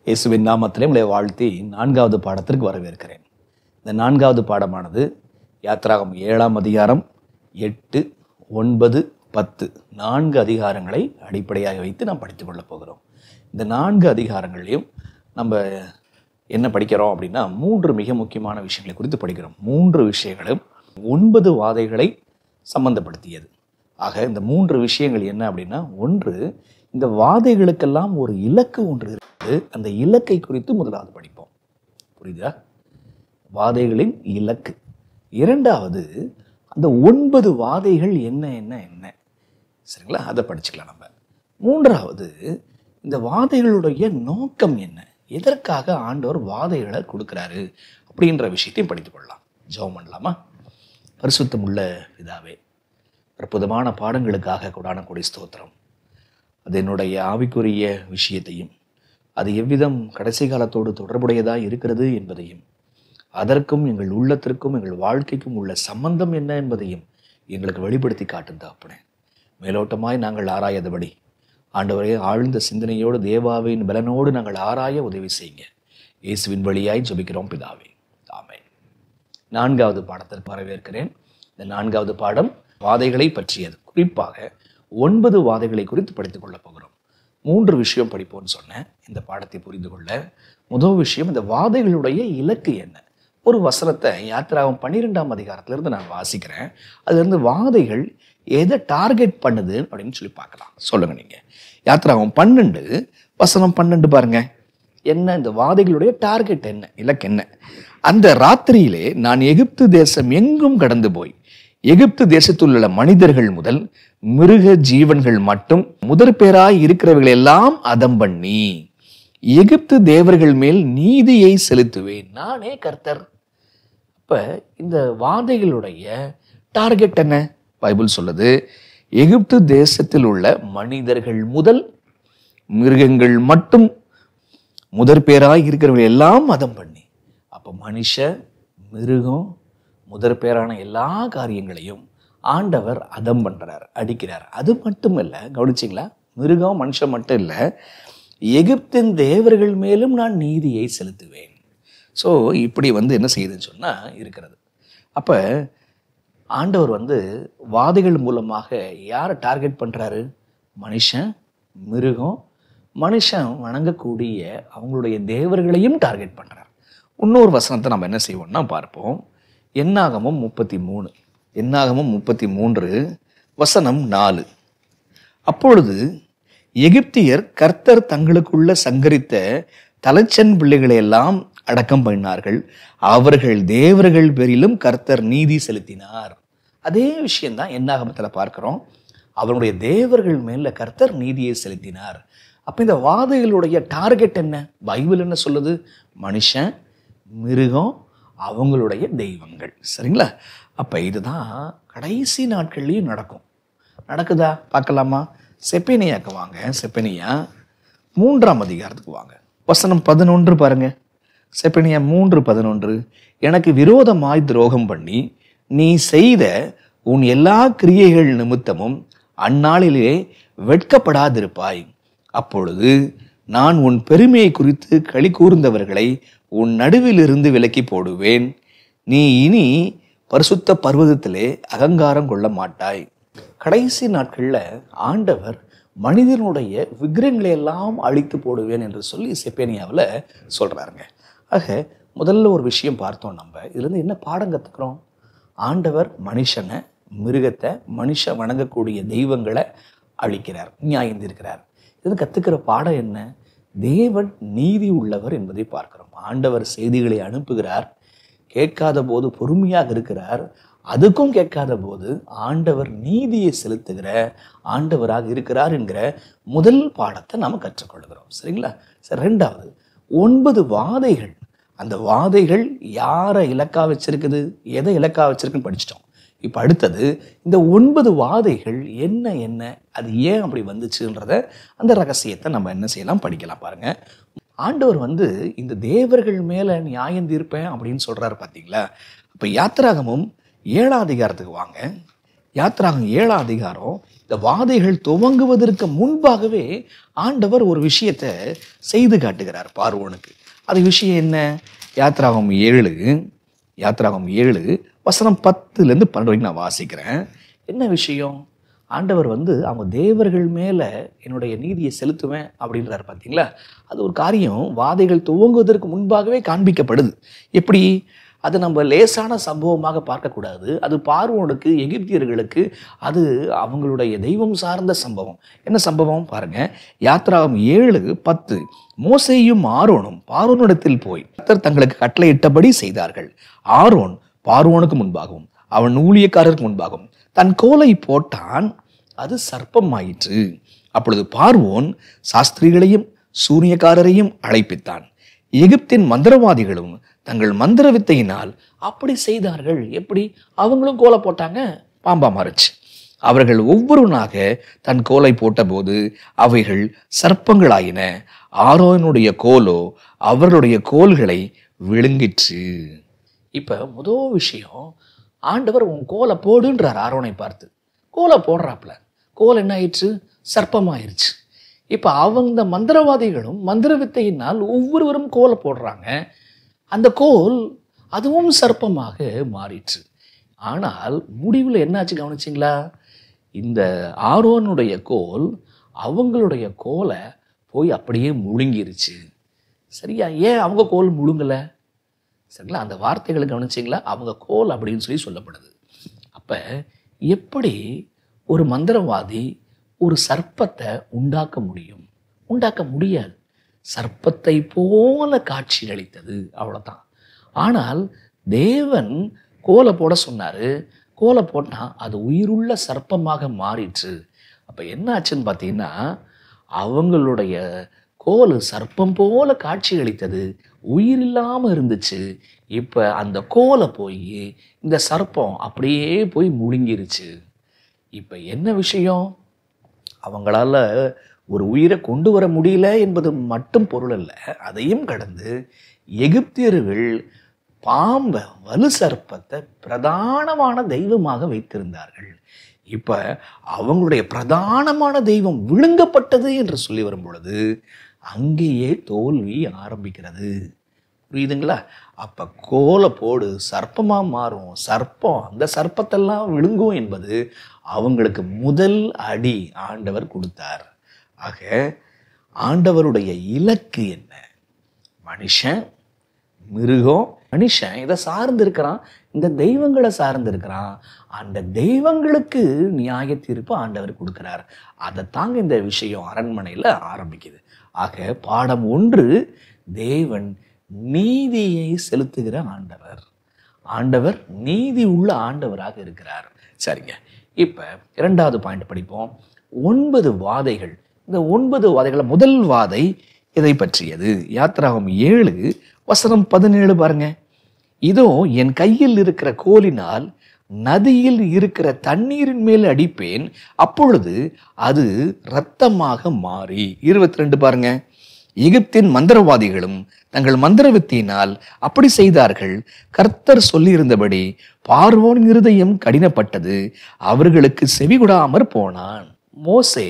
இயேசுவின் நாமத்திலே உங்களை வாழ்த்தி 4வது பாடத்திற்கு வரவேற்கிறேன். இந்த 4வது பாடமானது யாத்திராகமம் 7ஆம் அதிகாரம் 8, 9, 10 4 அதிகாரங்களை அடிப்படையாக வைத்து நாம் படித்துக் கொள்ளப் போகிறோம். இந்த 4 அதிகாரங்களையும் நம்ம என்ன படிக்கிறோம் அப்படின்னா 3 மிக முக்கியமான விஷயங்களை குறித்து படிக்கிறோம். 3 விஷயங்களும் 9 வாதைகளை சம்பந்தப்படுத்தியது. ஆக இந்த 3 விஷயங்கள் என்ன அப்படின்னா, ஒன்று, இந்த வாதைகளுக்கெல்லாம் ஒரு இலக்கு ஒன்று இருக்குது. அந்த இலக்கை குறித்து முதலாவது படிப்போம். புரியுதா? வாதைகளின் இலக்கு. 2வது, அந்த 9 வாதைகள் என்ன என்ன என்ன சரிங்களா, அதை படிச்சுக்கலாம் நம்ம. 3வது, இந்த வாதைகளுடைய நோக்கம் என்ன, எதற்காக ஆண்டவர் வாதைகளை கொடுக்குறாரு அப்படின்ற விஷயத்தையும் படித்துக் கொள்ளலாம். ஜெபம் பண்ணலாமா? பரிசுத்தம் உள்ள பிதாவே, அற்புதமான பாடங்களுக்காக கொடான கொடி ஸ்தோத்திரம். அது என்னுடைய ஆவிக்குரிய விஷயத்தையும், அது எவ்விதம் கடைசி காலத்தோடு தொடர்புடையதாக இருக்கிறது என்பதையும், அதற்கும் எங்கள் உள்ளத்திற்கும் எங்கள் வாழ்க்கைக்கும் உள்ள சம்பந்தம் என்ன என்பதையும் எங்களுக்கு வெளிப்படுத்தி காட்டும் தகப்பனே. மேலோட்டமாய் நாங்கள் ஆராயாதபடி ஆண்டவரே, ஆழ்ந்த சிந்தனையோடு தேவாவின் பலனோடு நாங்கள் ஆராய உதவி செய்யுங்க. இயேசுவின் வழியாய் ஜெபிக்கிறோம் பிதாவே, ஆமென். 4வது பாடத்திற்கு வரவேற்கிறேன். இந்த 4வது பாடம் வாதைகளை பற்றியது. குறிப்பாக 9 வாதைகளை குறித்து படித்துக் கொள்ள போகிறோம். 3 விஷயம் படிப்போம்னு சொன்னேன் இந்த பாடத்தை புரிந்து கொள்ள. முதல் விஷயம், இந்த வாதைகளுடைய இலக்கு என்ன. ஒரு வசனத்தை யாத்திராகமம் 12ஆம் அதிகாரத்திலிருந்து நான் வாசிக்கிறேன். அதுலேருந்து வாதைகள் எதை டார்கெட் பண்ணுது அப்படின்னு சொல்லி பார்க்கலாம். சொல்லுங்க நீங்க. யாத்திராகமம் 12 வசனம் 12 பாருங்க. என்ன இந்த வாதைகளுடைய டார்கெட் என்ன, இலக்கு என்ன? அந்த ராத்திரியிலே நான் எகிப்து தேசம் எங்கும் கடந்து போய் எகிப்து தேசத்தில் உள்ள மனிதர்கள் முதல் மிருக ஜீவன்கள் மட்டும் முதற் பேராய் இருக்கிறவர்கள் எல்லாம் அதம் பண்ணி எகிப்து தேவர்கள் மேல் நீதியை செலுத்துவேன், நானே கர்த்தர். அப்ப இந்த வாதைகளுடைய டார்கெட் என்ன? பைபிள் சொல்லுது, எகிப்து தேசத்தில் உள்ள மனிதர்கள் முதல் மிருகங்கள் மட்டும் முதற் பேராய் இருக்கிறவர்கள் எல்லாம் அதம் பண்ணி. அப்போ மனுஷ, மிருகம், முதற் பேரான எல்லா காரியங்களையும் ஆண்டவர் அதம் பண்றார், அடிக்கிறார். அது மட்டும் இல்லை, கவனிச்சிங்களா? மிருகம், மனுஷன் மட்டும் இல்லை, எகிப்தின் தேவர்கள் மேலும் நான் நீதியை செலுத்துவேன். ஸோ இப்படி என்ன செய்யுதுன்னு சொன்னா இருக்கிறது. அப்ப ஆண்டவர் வாதைகள் மூலமாக யாரை டார்கெட் பண்றாரு? மனுஷன், மிருகம், மனுஷன் வணங்கக்கூடிய அவங்களுடைய தேவர்களையும் டார்கெட் பண்றார். இன்னொரு வசனத்தை நம்ம என்ன செய்வோம்னா பார்ப்போம். என்னாகமம் 33, என்னாகமம் 33 வசனம் 4. அப்பொழுது எகிப்தியர் கர்த்தர் தங்களுக்குள்ள சங்கரித்த தலைச்சன் பிள்ளைகளை எல்லாம் அடக்கம் பண்ணினார்கள், அவர்கள் தேவர்கள் பேரிலும் கர்த்தர் நீதி செலுத்தினார். அதே விஷயம்தான் என்னாகமத்தில் பார்க்கிறோம். அவருடைய தேவர்கள் மேல கர்த்தர் நீதியை செலுத்தினார். அப்ப இந்த வாதைகளுடைய டார்கெட் என்ன? பைபிள் என்ன சொல்லுது? மனுஷன், மிருகம், அவங்களுடைய தெய்வங்கள். சரிங்களா? அப்ப இதுதான் கடைசி நாட்கள்லையும் நடக்கும். நடக்குதா பார்க்கலாமா? செப்பனியாக்கு வாங்க. செப்பனியா 3ஆம் அதிகாரத்துக்கு வாங்க. வசனம் 11 பாருங்க. செப்பனியா 3:11. எனக்கு விரோதமாய் துரோகம் பண்ணி நீ செய்த உன் எல்லா கிரியைகள் நிமித்தமும் அந்நாளிலே வெட்கப்படாதிருப்பாய். அப்பொழுது நான் உன் பெருமையை குறித்து களி கூர்ந்தவர்களை உன் நடுவிலிருந்து விலக்கி போடுவேன். நீ இனி பரிசுத்த பர்வதத்திலே அகங்காரம் கொள்ள மாட்டாய். கடைசி நாட்கள்ல ஆண்டவர் மனிதனுடைய விக்கிரகங்களை எல்லாம் அழித்து போடுவேன் என்று சொல்லி செப்பேனியாவில் சொல்றாருங்க. ஆக முதல்ல ஒரு விஷயம் பார்த்தோம். நம்ம இதுல இருந்து என்ன பாடம் கத்துக்கிறோம்? ஆண்டவர் மனுஷனை, மிருகத்தை, மனுஷன் வணங்கக்கூடிய தெய்வங்களை அழிக்கிறார், நியாயந்திருக்கிறார். இது கத்துக்கிற பாடம் என்ன? தேவன் நீதி உள்ளவர் என்பதை பார்க்கிறோம். ஆண்டவர் செய்திகளை அனுப்புகிறார், கேட்காத போது பொறுமையாக இருக்கிறார், அதுக்கும் கேட்காத போது ஆண்டவர் நீதியை செலுத்துகிற ஆண்டவராக இருக்கிறார் என்கிற முதல் பாடத்தை நாம கற்றுக்கொள்கிறோம். சரிங்களா? சரி, 2வது 9 வாதைகள். அந்த வாதைகள் யாரை இலக்கா வச்சிருக்குது, எதை இலக்கா வச்சிருக்குன்னு படிச்சிட்டோம். இப்ப அடுத்தது இந்த 9 வாதைகள் என்ன என்ன, அது ஏன் அப்படி வந்துச்சுன்றத, அந்த ரகசியத்தை நம்ம என்ன செய்யலாம், படிக்கலாம். பாருங்க, ஆண்டவர் இந்த தேவர்கள் மேல நியாயம் தீர்ப்பேன் அப்படின்னு சொல்றாரு. பாத்தீங்களா? அப்ப யாத்திராகமும் 7ஆம் அதிகாரத்துக்கு வாங்க. யாத்திராகம் 7ஆம் அதிகாரம் இந்த வாதைகள் துவங்குவதற்கு முன்பாகவே ஆண்டவர் ஒரு விஷயத்தை செய்து காட்டுகிறார் பார்வோனுக்கு. அது விஷயம் என்ன? யாத்திராகம் 7 வசனம் 10லேருந்து 12 வரைக்கும் நான் வாசிக்கிறேன். என்ன விஷயம்? ஆண்டவர் அவங்க தேவர்கள் மேலே என்னுடைய நீதியை செலுத்துவேன் அப்படின்றார். பார்த்தீங்களா? அது ஒரு காரியம் வாதைகள் துவங்குவதற்கு முன்பாகவே காண்பிக்கப்படுது. எப்படி? அது நம்ம லேசான சம்பவமாக பார்க்கக்கூடாது. அது பார்வோனுக்கு, எகிப்தியர்களுக்கு அது அவங்களுடைய தெய்வம் சார்ந்த சம்பவம். என்ன சம்பவம் பாருங்க. யாத்திராகம் 7:10. மோசேயும் ஆரோனும் பார்வோனிடத்தில் போய் கர்த்தர் தங்களுக்கு கட்டளையிட்டபடி செய்தார்கள். ஆரோன் பார்வோனுக்கு முன்பாகவும் அவன் ஊழியக்காரருக்கு முன்பாகவும் தன் கோலை போட்டான், அது சர்ப்பமாயிற்று. அப்பொழுது பார்வோன் சாஸ்திரிகளையும் சூனியக்காரரையும் அழைப்பித்தான். எகிப்தின் மந்திரவாதிகளும் தங்கள் மந்திர வித்தையினால் அப்படி செய்தார்கள். எப்படி? அவங்களும் கோலை போட்டாங்க, பாம்பா மாறுச்சு. அவர்கள் ஒவ்வொருவனாக தன் கோலை போட்டபோது அவைகள் சர்ப்பங்களாயின. ஆரோனுடைய கோலோ அவர்களுடைய கோல்களை விழுங்கிற்று. இப்ப முதல் விஷயம், ஆண்டவர் உன் கோலை போடுன்றார் ஆரோனை பார்த்து. கோலை போடுறாப்புல, கோல் என்ன ஆயிடுச்சு? சர்ப்பமாயிருச்சு. இப்ப அவங்க மந்திரவாதிகளும் மந்திர வித்தையினால் ஒவ்வொருவரும் கோலை போடுறாங்க. அந்த கோல் அதுவும் சர்ப்பமாக மாறிற்று. ஆனால் முடிவில் என்னாச்சு கவனிச்சிங்களா? இந்த ஆரோனுடைய கோல் அவங்களுடைய கோலை போய் அப்படியே முழுங்கிருச்சு. சரியா? ஏன் அவங்க கோல் முழுங்கலை? சரிங்களா? அந்த வார்த்தைகளை கவனிச்சிங்களா? அவங்க கோல் அப்படின்னு சொல்லப்படுது. அப்போ எப்படி ஒரு மந்திரவாதி ஒரு சர்ப்பத்தை உண்டாக்க முடியும்? உண்டாக்க முடியாது. சர்ப்பத்தை போல காட்சி அளித்தது, அவ்வளோதான். ஆனால் தேவன் கோலை போட சொன்னார். கோலை போட்டால் அது உயிருள்ள சர்ப்பமாக மாறிற்று. அப்போ என்ன ஆச்சுன்னு பார்த்தீங்கன்னா, அவங்களுடைய கோல் சர்ப்பம் போல காட்சி அளித்தது, உயிர் இல்லாமல் இருந்துச்சு. இப்போ அந்த கோலை போய் இந்த சர்ப்பம் அப்படியே போய் முழுங்கிருச்சு. இப்போ என்ன விஷயம்? அவங்களால ஒரு உயிரை கொண்டு வர முடியல என்பது மட்டும் பொருள் அல்ல. அதையும் கடந்து எகிப்தியர்கள் பாம்பை, வலு சர்ப்பத்தை பிரதானமான தெய்வமாக வைத்திருந்தார்கள். இப்ப அவங்களுடைய பிரதானமான தெய்வம் விழுங்கப்பட்டது என்று சொல்லி வரும் பொழுது அங்கேயே தோல்வி ஆரம்பிக்கிறது. புரியுதுங்களா? அப்ப கோலை போடு, சர்ப்பமா மாறும், சர்ப்பம் அந்த சர்ப்பத்தெல்லாம் விழுங்கும் என்பது அவங்களுக்கு முதல் அடி ஆண்டவர் கொடுத்தார். ஆக ஆண்டவருடைய இலக்கு என்ன? மனுஷன், மிருகம், மனுஷன் இதை சார்ந்து இருக்கிறான், இந்த தெய்வங்களை சார்ந்து இருக்கிறான். அந்த தெய்வங்களுக்கு நியாய தீர்ப்பு ஆண்டவர் கொடுக்கிறார். அதை தாங்க இந்த விஷயம் அரண்மனையில் ஆரம்பிக்குது. ஆக பாடம் 1, தேவன் நீதியை செலுத்துகிற ஆண்டவர். ஆண்டவர் நீதி உள்ள ஆண்டவராக இருக்கிறார். சரிங்க, இப்போ 2வது பாயிண்ட் படிப்போம். 9 வாதைகள். இந்த 9 வாதைகளை முதல் வாதை இதை பற்றியது. யாத்திராகம் 7:17 பாருங்க. இதோ என் கையில் இருக்கிற கோலினால் நதியில் இருக்கிற தண்ணீரின் மேல் அடிப்பேன், அப்பொழுது அது இரத்தமாக மாறி. 22 பாருங்க. எகிப்தின் மந்திரவாதிகளும் தங்கள் மந்திர வித்தியினால் அப்படி செய்தார்கள். கர்த்தர் சொல்லியிருந்தபடி பார்வோன் இருதயம் கடினப்பட்டது, அவர்களுக்கு செவிகொடாமற் போனான். மோசே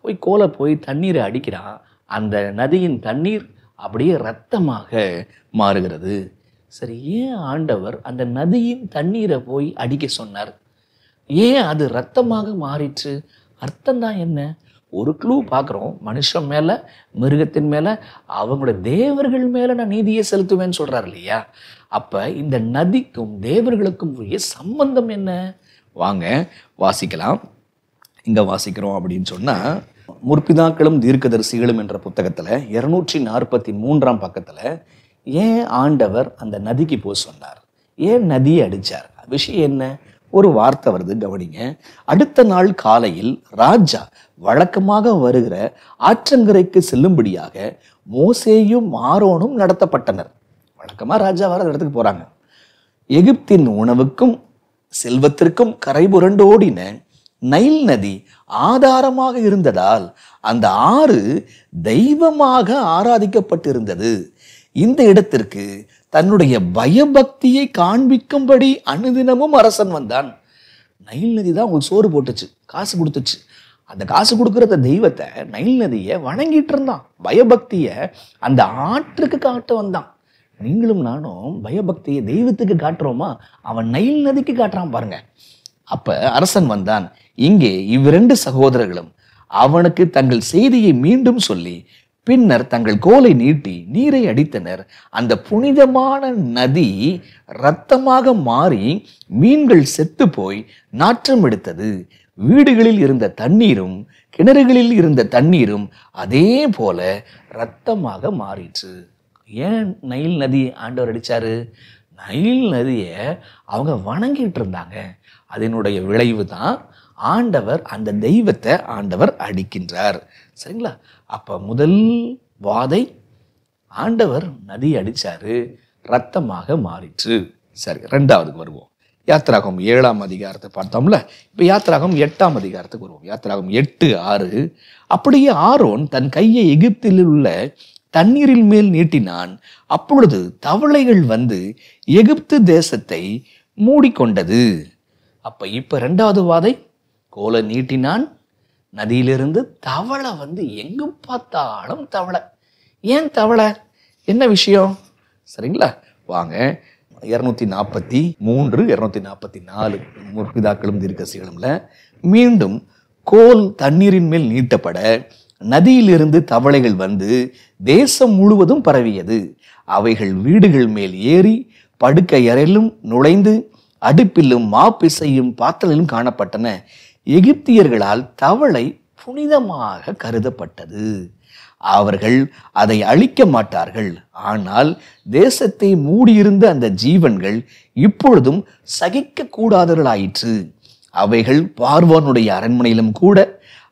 போய் கோலை போய் தண்ணீரை அடிக்கிறான். அந்த நதியின் தண்ணீர் அப்படியே இரத்தமாக மாறுகிறது. சரி, ஏன் ஆண்டவர் அந்த நதியின் தண்ணீரை போய் அடிக்க சொன்னார்? ஏன் அது இரத்தமாக மாறிற்று? அர்த்தம் தான் என்ன? ஒரு க்ளூ பார்க்குறோம். மனுஷன் மேலே, மிருகத்தின் மேலே, அவங்களுடைய தேவர்கள் மேலே நான் நீதியை செலுத்துவேன்னு சொல்கிறார் இல்லையா? அப்போ இந்த நதிக்கும் தேவர்களுக்கும் உரிய சம்பந்தம் என்ன? வாங்க வாசிக்கலாம். இங்கே வாசிக்கிறோம் அப்படின்னு சொன்னால், முற்பிதாக்களும் தீர்க்கதரிசிகளும் என்ற புத்தகத்தில் 243ஆம் பக்கத்தில் ஏன் ஆண்டவர் அந்த நதிக்கு போக சொன்னார்? ஏன் நதியை அடித்தார்? விஷயம் என்ன? ஒரு வார்த்தை வருது, கவனிங்க. அடுத்த நாள் காலையில் ராஜா வழக்கமாக வருகிற ஆற்றங்கரைக்கு செல்லும்படியாக மோசேயும் ஆரோனும் நடத்தப்பட்டனர். வழக்கமாக ராஜா வர இடத்துக்கு போகிறாங்க. எகிப்தின் உணவுக்கும் செல்வத்திற்கும் கரை புரண்டோடின நைல் நதி ஆதாரமாக இருந்ததால் அந்த ஆறு தெய்வமாக ஆராதிக்கப்பட்டிருந்தது. இந்த இடத்திற்கு தன்னுடைய பயபக்தியை காண்பிக்கும்படி அனுதினமும் அரசன் வந்தான். நைல் நதி தான் உங்களுக்கு சோறு போட்டுச்சு, காசு கொடுத்துச்சு. அந்த காசு கொடுக்குற தெய்வத்தை, நைல் நதியை வணங்கிட்டு இருந்தான். பயபக்திய அந்த ஆற்றுக்கு காட்ட வந்தான். நீங்களும் நானும் பயபக்தியை தெய்வத்துக்கு காட்டுறோமா? அவன் நைல் நதிக்கு காட்டுறான் பாருங்க. அப்ப அரசன் வந்தான். இங்கே இவ்விரண்டு சகோதரர்களும் அவனுக்கு தங்கள் செய்தியை மீண்டும் சொல்லி பின்னர் தங்கள் கோலை நீட்டி நீரை அடித்தனர். அந்த புனிதமான நதி இரத்தமாக மாறி மீன்கள் செத்து போய் நாற்றம் எடுத்தது. வீடுகளில் இருந்த தண்ணீரும் கிணறுகளில் இருந்த தண்ணீரும் அதே போல இரத்தமாக மாறிற்று. ஏன் நைல் நதி ஆண்டவர் அடிச்சாரு? நைல் நதியை அவங்க வணங்கிட்டு இருந்தாங்க. அதனுடைய விளைவு தான் ஆண்டவர் அந்த தெய்வத்தை ஆண்டவர் அடிக்கின்றார். சரிங்களா? அப்ப முதல் வாதை ஆண்டவர் நதி அடிச்சாரு, இரத்தமாக மாறிற்று. சரி, ரெண்டாவதுக்கு வருவோம். யாத்திராகம் 7ஆம் அதிகாரத்தை பார்த்தோம்ல. இப்ப யாத்திராகம் 8ஆம் அதிகாரத்துக்கு வருவோம். யாத்திராகம் 8:6. அப்படியே ஆரோன் தன் கையை எகிப்தில் உள்ள தண்ணீரில் மேல் நீட்டினான். அப்பொழுது தவளைகள் வந்து எகிப்து தேசத்தை மூடிக்கொண்டது. அப்ப இப்ப ரெண்டாவது வாதை, கோலை நீட்டினான், நதியிலிருந்து தவளை வந்து எங்கு பார்த்தாலும் தவளை. ஏன் தவளை? என்ன விஷயம்? சரிங்களா? வாங்க 243 244 முற்பிதாக்களும் தீர்க்கதரிசிகளும்ல மீண்டும் கோல் தண்ணீரின் மேல் நீட்டப்பட நதியிலிருந்து தவளைகள் வந்து தேசம் முழுவதும் பரவியது. அவைகள் வீடுகள் மேல் ஏறி படுக்கை அறையிலும் நுழைந்து அடுப்பிலும் மாப்பிசையும் பாத்திரத்திலும் காணப்பட்டன. எகிப்தியர்களால் தவளை புனிதமாக கருதப்பட்டது. அவர்கள் அதை அழிக்க மாட்டார்கள். ஆனால் தேசத்தை மூடியிருந்த அந்த ஜீவன்கள் இப்பொழுதும் சகிக்க கூடாதவர்களாயிற்று. அவைகள் பார்வோனுடைய அரண்மனையிலும் கூட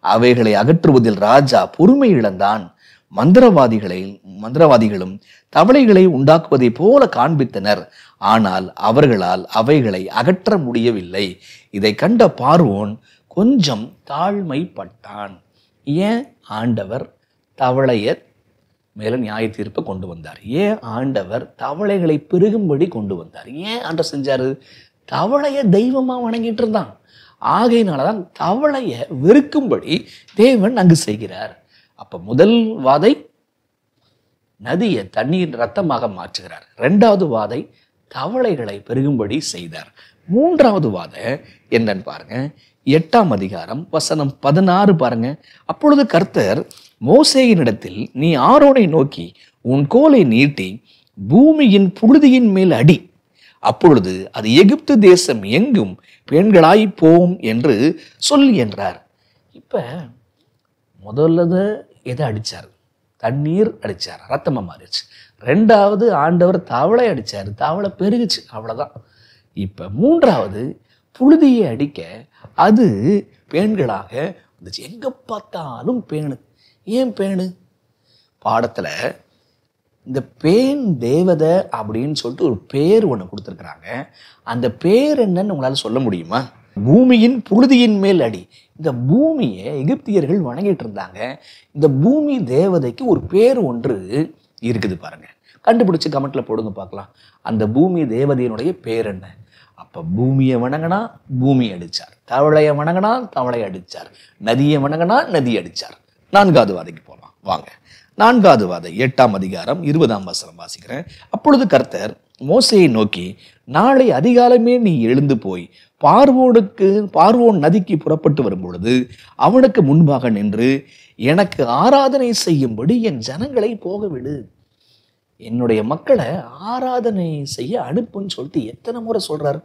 அவைகளை அகற்றுவதில் ராஜா பொறுமை இழந்தான். மந்திரவாதிகளும் தவளைகளை உண்டாக்குவதை போல காண்பித்தனர். ஆனால் அவர்களால் அவைகளை அகற்ற முடியவில்லை. இதை கண்ட பார்வோன் கொஞ்சம் தாழ்மைப்பட்டான். ஏன் ஆண்டவர் தவளைய மேல நியாய தீர்ப்பை கொண்டு வந்தார்? ஏன் ஆண்டவர் தவளைகளை பெருகும்படி கொண்டு வந்தார்? ஏன் ஆண்டவர் செஞ்சாரு? தவளைய தெய்வமா வணங்கிட்டு இருந்தான். ஆகையினாலதான் தவளைய வெறுக்கும்படி தேவன் அங்கு செய்கிறார். அப்ப முதல் வாதை நதியை தண்ணீர் ரத்தமாக மாற்றுகிறார். இரண்டாவது வாதை தவளைகளை பெருகும்படி செய்தார். மூன்றாவது வாதை என்னன்னு பாருங்க. 8ஆம் அதிகாரம் வசனம் 16 பாருங்க. அப்பொழுது கர்த்தர் மோசேயினிடத்தில், நீ ஆரோனை நோக்கி உன் கோலை நீட்டி பூமியின் புழுதியின் மேல் அடி, அப்பொழுது அது எகிப்து தேசம் எங்கும் பெண்களாய் போம் என்று சொல்லி என்றார். இப்ப முதல்ல எதை அடிச்சார்? தண்ணீர் அடிச்சார், ரத்தமா மாறிடுச்சு. ரெண்டாவது ஆண்டவர் தவளை அடிச்சார், தவளை பெருகுச்சு, அவ்வளவுதான். இப்ப மூன்றாவது புழுதியை அடிக்க அது பேன்களாக வந்துச்சு. எங்க பார்த்தாலும் பேணு. ஏன் பேணு? பாடத்துல இந்த பேன் தேவதை அப்படின்னு சொல்லிட்டு ஒரு பேர் ஒன்று கொடுத்துருக்குறாங்க. அந்த பேர் என்னன்னு உங்களால சொல்ல முடியுமா? பூமியின் புழுதியின் மேல் அடி. இந்த பூமியை எகிப்தியர்கள் வணங்கிட்டு இருந்தாங்க. இந்த பூமி தேவதைக்கு ஒரு பேர் ஒன்று இருக்குது பாருங்க. கண்டுபிடிச்சு கமெண்ட்ல போடுங்க பார்க்கலாம். அந்த பூமி தேவதையினுடைய பேர் என்ன? அப்ப பூமியை வணங்கினா பூமி அடிச்சார், தவளையை வணங்கினா தவளை அடிச்சார், நதியை வணங்கினா நதி அடிச்சார். நான்காவது வாதைக்கு போகலாம் வாங்க. நான்காவது வாதை 8ஆம் அதிகாரம் 20ஆம் வசனம் வாசிக்கிறேன். அப்பொழுது கர்த்தர் மோசேயை நோக்கி, நாளை அதிகாலமே நீ எழுந்து போய் பார்வோன் நதிக்கு புறப்பட்டு வரும் பொழுது அவனுக்கு முன்பாக நின்று எனக்கு ஆராதனை செய்யும்படி என் ஜனங்களை போக விடு. என்னுடைய மக்களை ஆராதனை செய்ய அனுப்புன்னு சொல்லிட்டு எத்தனை முறை சொல்றாரு?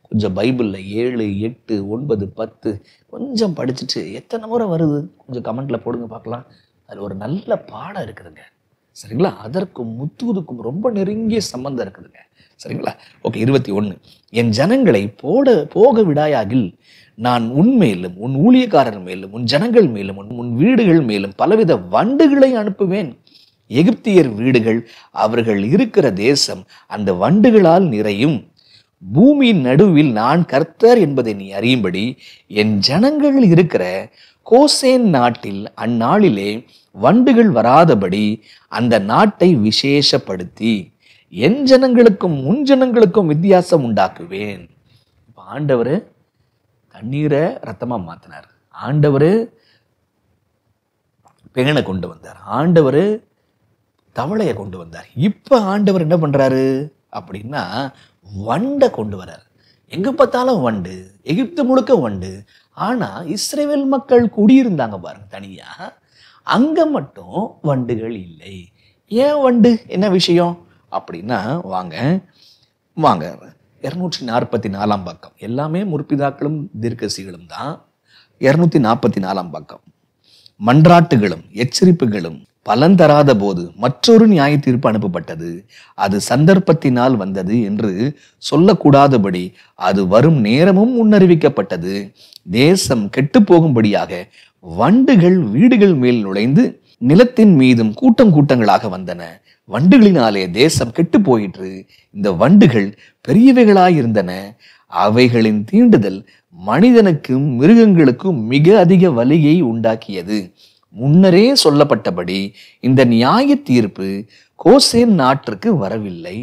கொஞ்சம் பைபிள்ல 7, 8, 9, 10 கொஞ்சம் படிச்சுட்டு எத்தனை முறை வருது கொஞ்சம் கமெண்ட்ல போடுங்க பார்க்கலாம். அதில் ஒரு நல்ல பாடம் இருக்குதுங்க. சரிங்களா? அதற்கும் முத்துவதுக்கும் ரொம்ப நெருங்கிய சம்பந்தம் இருக்குதுங்க. சரிங்களா? ஓகே. 21, என் ஜனங்களை போக விடாயாகில் நான் உன் மேலும் உன் ஊழியக்காரர் மேலும் உன் ஜனங்கள் மேலும் உன் வீடுகள் மேலும் பலவித வண்டுகளை அனுப்புவேன். எகிப்தியர் வீடுகள் அவர்கள் இருக்கிற தேசம் அந்த வண்டுகளால் நிறையும். பூமியின் நடுவில் நான் கர்த்தர் என்பதை நீ அறியும்படி என் ஜனங்கள் இருக்கிற கோசேன் நாட்டில் அந்நாளிலே வண்டுகள் வராதபடி அந்த நாட்டை விசேஷப்படுத்தி என் ஜனங்களுக்கும் முன் ஜனங்களுக்கும் வித்தியாசம் உண்டாக்குவேன். ஆண்டவர் தண்ணீரை ரத்தமா மாத்தினார். ஆண்டவர் பேனை கொண்டு வந்தார். ஆண்டவர் தவளையை கொண்டு வந்தார். இப்ப ஆண்டவர் என்ன பண்றாரு அப்படின்னா வண்டை கொண்டு வர்றார். எங்க பார்த்தாலும் வண்டு, எகிப்து முழுக்க வண்டு. ஆனா இஸ்ரவேல் மக்கள் குடியிருந்தாங்க பாருங்க தனியா, அங்க மட்டும் வண்டுகள் இல்லை. ஏன் வண்டு, என்ன விஷயம் அப்படின்னா வாங்க வாங்க 244 பக்கம். எல்லாமே முற்பிதாக்களும் தீர்க்கதரிசிகளும் தான். 244 பக்கம். மன்றாட்டுகளும் எச்சரிப்புகளும் பலன் தராத போது மற்றொரு நியாய தீர்ப்பு அனுப்பப்பட்டது. அது சந்தர்ப்பத்தினால் வந்தது என்று சொல்லக்கூடாதபடி அது வரும் நேரமும் முன்னறிவிக்கப்பட்டது. தேசம் கெட்டு போகும்படியாக வண்டுகள் வீடுகள் மேல் நுழைந்து நிலத்தின் மீதும் கூட்டம் கூட்டங்களாக வந்தன. வண்டுகளினாலே தேசம் கெட்டு போயிற்று. இந்த வண்டுகள் பெரியவைகளாயிருந்தன. அவைகளின் தீண்டுதல் மனிதனுக்கும் மிருகங்களுக்கும் மிக அதிக வலியை உண்டாக்கியது. முன்னரே சொல்லப்பட்டபடி இந்த நியாய தீர்ப்பு கோசேன் நாட்டிற்கு வரவில்லை.